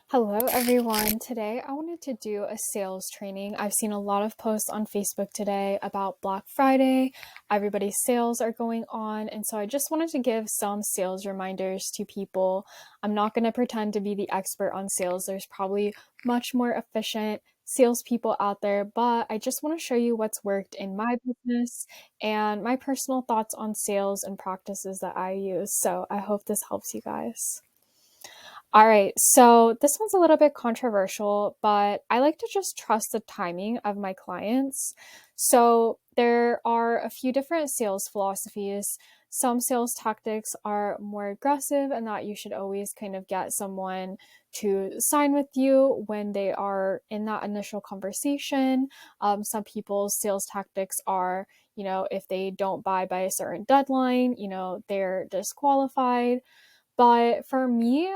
Hello, everyone. Today, I wanted to do a sales training. I've seen a lot of posts on Facebook today about Black Friday. Everybody's sales are going on. And so I just wanted to give some sales reminders to people. I'm not going to pretend to be the expert on sales. There's probably much more efficient salespeople out there, but I just want to show you what's worked in my business and my personal thoughts on sales and practices that I use. So I hope this helps you guys. All right, so this one's a little bit controversial, but I like to just trust the timing of my clients. So there are a few different sales philosophies. Some sales tactics are more aggressive, and that you should always kind of get someone to sign with you when they are in that initial conversation. Some people's sales tactics are, if they don't buy by a certain deadline, they're disqualified. But for me,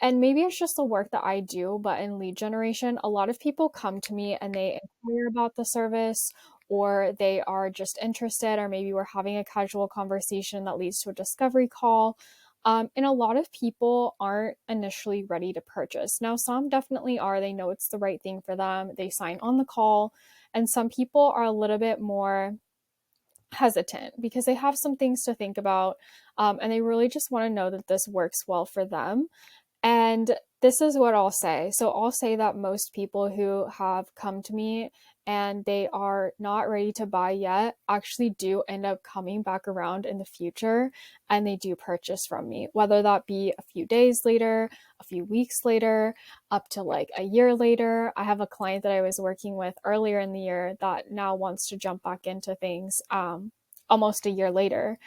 and maybe it's just the work that I do, but in lead generation, a lot of people come to me and they inquire about the service, or they are just interested, or maybe we're having a casual conversation that leads to a discovery call. And a lot of people aren't initially ready to purchase. Now, some definitely are. They know it's the right thing for them. They sign on the call. And some people are a little bit more hesitant because they have some things to think about, and they really just want to know that this works well for them. And this is what I'll say. So I'll say that most people who have come to me and they are not ready to buy yet actually do end up coming back around in the future, and they do purchase from me, whether that be a few days later, a few weeks later, up to like a year later. I have a client that I was working with earlier in the year that now wants to jump back into things almost a year later.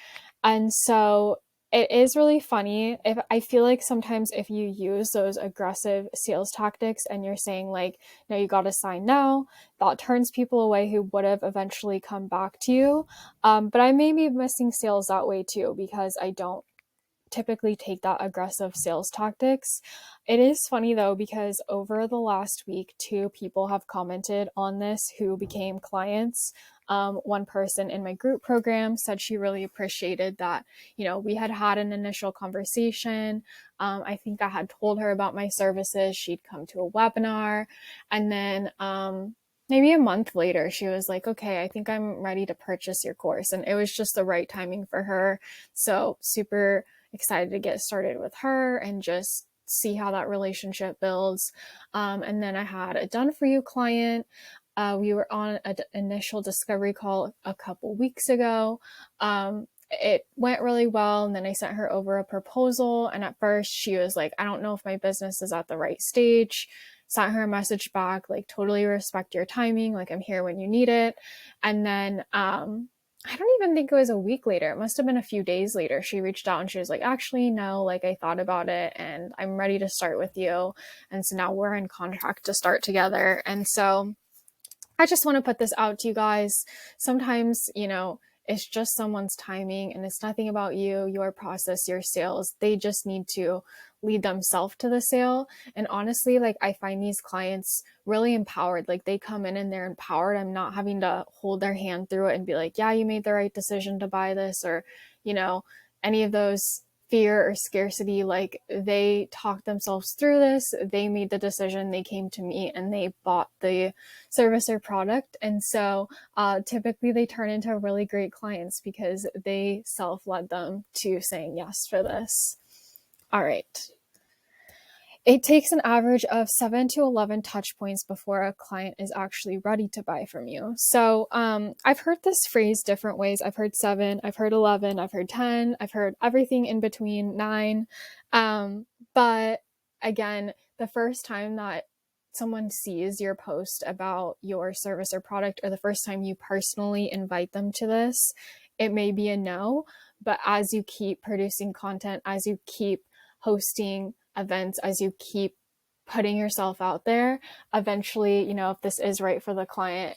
And so it is really funny. If I feel like sometimes if you use those aggressive sales tactics and you're saying like, no, you got to sign now, that turns people away who would have eventually come back to you. But I may be missing sales that way too, because I don't typically take that aggressive sales tactics. It is funny though, because over the last week, two people have commented on this who became clients. One person in my group program said she really appreciated that, we had had an initial conversation. I think I had told her about my services. She'd come to a webinar, and then maybe a month later, she was like, okay, I think I'm ready to purchase your course. And it was just the right timing for her. So super excited to get started with her and just see how that relationship builds. And then I had a done for you client. We were on an initial discovery call a couple weeks ago. It went really well. And then I sent her over a proposal. And at first she was like, I don't know if my business is at the right stage. Sent her a message back, like, totally respect your timing. Like, I'm here when you need it. And then, I don't even think it was a week later. It must have been a few days later. She reached out and she was like, actually, no, like I thought about it and I'm ready to start with you. And so now we're in contract to start together. And so I just want to put this out to you guys. Sometimes, it's just someone's timing and it's nothing about you, your process, your sales. They just need to lead themselves to the sale. And honestly, like I find these clients really empowered. Like they come in and they're empowered. I'm not having to hold their hand through it and be like, yeah, you made the right decision to buy this, or, any of those fear or scarcity. Like they talked themselves through this, they made the decision, they came to me and they bought the service or product. And so typically they turn into really great clients because they self-led them to saying yes for this. All right. It takes an average of 7 to 11 touch points before a client is actually ready to buy from you. So I've heard this phrase different ways. I've heard 7, I've heard 11, I've heard 10, I've heard everything in between 9. But again, the first time that someone sees your post about your service or product, or the first time you personally invite them to this, it may be a no. But as you keep producing content, as you keep hosting events, as you keep putting yourself out there, eventually, if this is right for the client,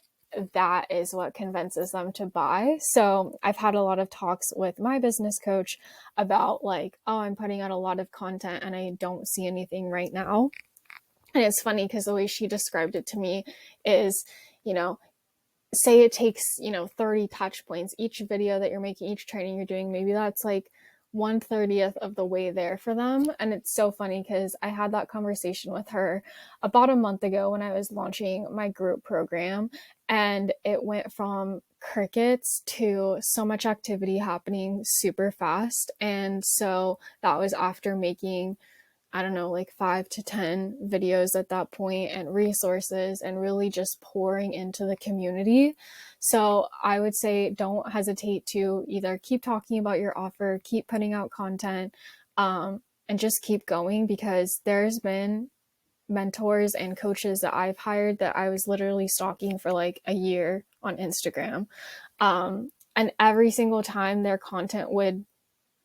that is what convinces them to buy. So I've had a lot of talks with my business coach about like, oh, I'm putting out a lot of content and I don't see anything right now. And it's funny because the way she described it to me is, say it takes, 30 touch points, each video that you're making, each training you're doing, maybe that's like 1/30th of the way there for them. And it's so funny because I had that conversation with her about a month ago when I was launching my group program, and it went from crickets to so much activity happening super fast. And so that was after making, I don't know, like 5 to 10 videos at that point and resources and really just pouring into the community. So I would say don't hesitate to either keep talking about your offer, keep putting out content, and just keep going, because there's been mentors and coaches that I've hired that I was literally stalking for like a year on Instagram. And every single time their content would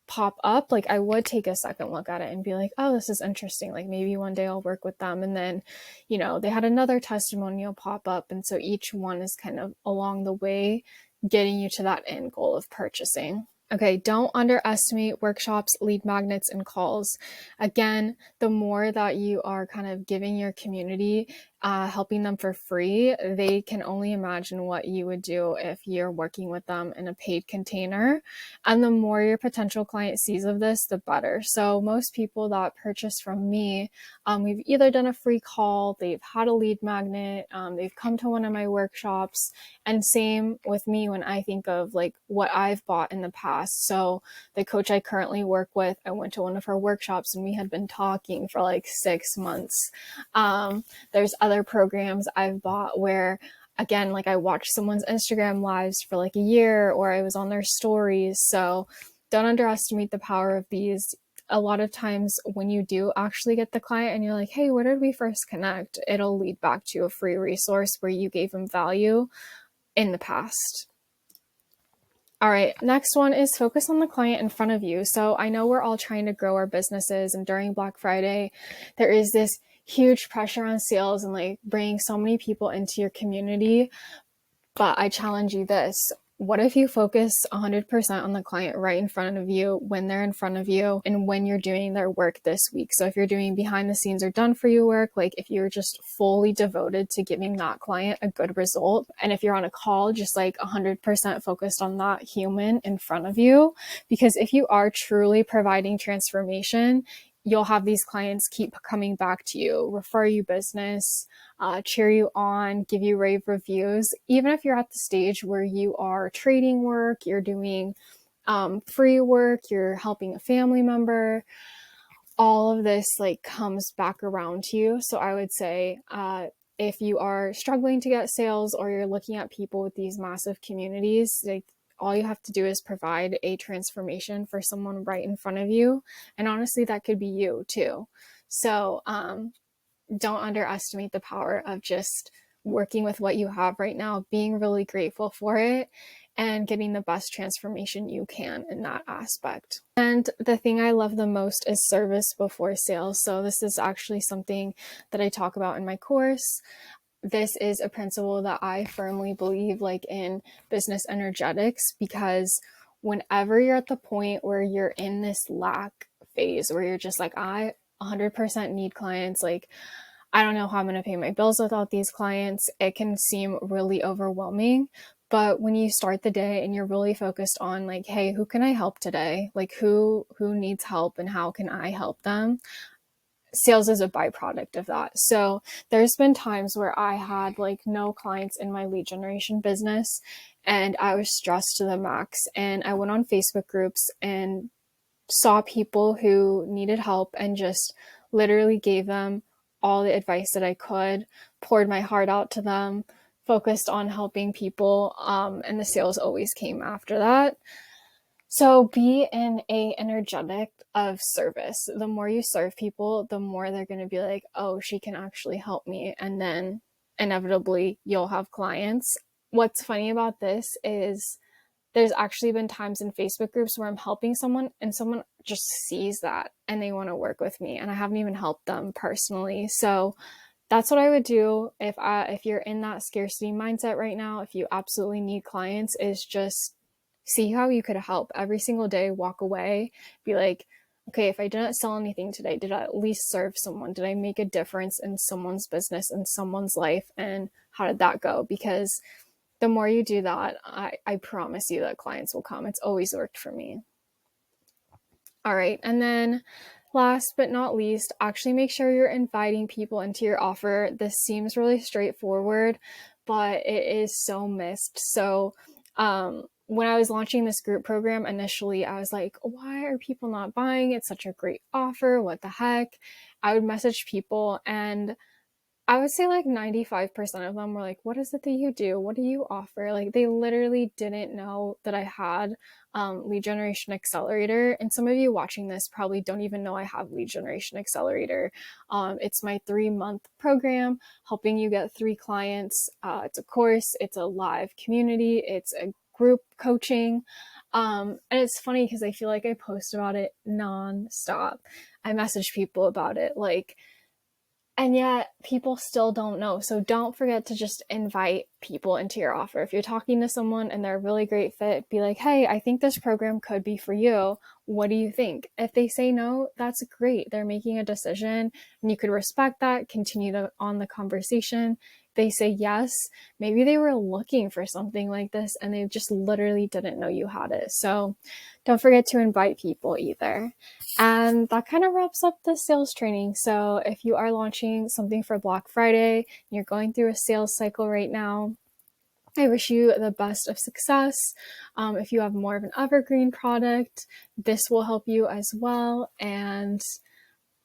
pop up, like I would take a second look at it and be like, oh, this is interesting. Like maybe one day I'll work with them. And then, they had another testimonial pop up. And so each one is kind of along the way getting you to that end goal of purchasing. Okay, don't underestimate workshops, lead magnets, and calls. Again, the more that you are kind of giving your community, helping them for free, they can only imagine what you would do if you're working with them in a paid container. And the more your potential client sees of this, the better. So most people that purchase from me, we've either done a free call, they've had a lead magnet, they've come to one of my workshops, and same with me when I think of like what I've bought in the past. So the coach I currently work with, I went to one of her workshops and we had been talking for like 6 months. There's other programs I've bought where, again, like I watched someone's Instagram lives for like a year, or I was on their stories. So don't underestimate the power of these. A lot of times when you do actually get the client and you're like, hey, where did we first connect? It'll lead back to a free resource where you gave them value in the past. All right, next one is focus on the client in front of you. So I know we're all trying to grow our businesses, and during Black Friday, there is this huge pressure on sales and like bringing so many people into your community. But I challenge you this. What if you focus 100% on the client right in front of you, when they're in front of you, and when you're doing their work this week? So if you're doing behind the scenes or done for you work, like if you're just fully devoted to giving that client a good result, and if you're on a call, just like 100% focused on that human in front of you. Because if you are truly providing transformation, you'll have these clients keep coming back to you, refer you business, cheer you on, give you rave reviews. Even if you're at the stage where you are trading work, you're doing free work, you're helping a family member, all of this like comes back around to you. So I would say, if you are struggling to get sales, or you're looking at people with these massive communities, like all you have to do is provide a transformation for someone right in front of you. And honestly, that could be you too. So don't underestimate the power of just working with what you have right now, being really grateful for it, and getting the best transformation you can in that aspect. And the thing I love the most is service before sales. So this is actually something that I talk about in my course. This is a principle that I firmly believe like in business energetics, because whenever you're at the point where you're in this lack phase, where you're just like, I 100% need clients, like I don't know how I'm going to pay my bills without these clients, it can seem really overwhelming. But when you start the day and you're really focused on like, hey, who can I help today? Like who needs help and how can I help them? Sales is a byproduct of that. So there's been times where I had like no clients in my lead generation business and I was stressed to the max, and I went on Facebook groups and saw people who needed help and just literally gave them all the advice that I could, poured my heart out to them, focused on helping people, and the sales always came after that. So be in a energetic of service. The more you serve people, the more they're going to be like, oh, she can actually help me. And then inevitably you'll have clients. What's funny about this is there's actually been times in Facebook groups where I'm helping someone and someone just sees that and they want to work with me, and I haven't even helped them personally. So that's what I would do if you're in that scarcity mindset right now, if you absolutely need clients, is just see how you could help every single day. Walk away, be like, okay, if I didn't sell anything today, did I at least serve someone? Did I make a difference in someone's business, in someone's life? And how did that go? Because the more you do that, I promise you that clients will come. It's always worked for me. All right. And then last but not least, actually make sure you're inviting people into your offer. This seems really straightforward, but it is so missed. So, when I was launching this group program initially, I was like, why are people not buying? It's such a great offer. What the heck? I would message people, and I would say like 95% of them were like, what is it that you do? What do you offer? Like, they literally didn't know that I had Lead Generation Accelerator. And some of you watching this probably don't even know I have Lead Generation Accelerator. It's my 3-month program helping you get 3 clients. It's a course, it's a live community, it's a group coaching. And it's funny because I feel like I post about it nonstop. I message people about it. And yet people still don't know. So don't forget to just invite people into your offer. If you're talking to someone and they're a really great fit, be like, hey, I think this program could be for you. What do you think? If they say no, that's great. They're making a decision and you could respect that, continue on the conversation. They say yes, maybe they were looking for something like this and they just literally didn't know you had it. So don't forget to invite people either. And that kind of wraps up the sales training. So if you are launching something for Black Friday, and you're going through a sales cycle right now, I wish you the best of success. If you have more of an evergreen product, this will help you as well. And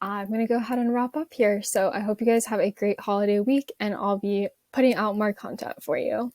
I'm going to go ahead and wrap up here. So I hope you guys have a great holiday week, and I'll be putting out more content for you.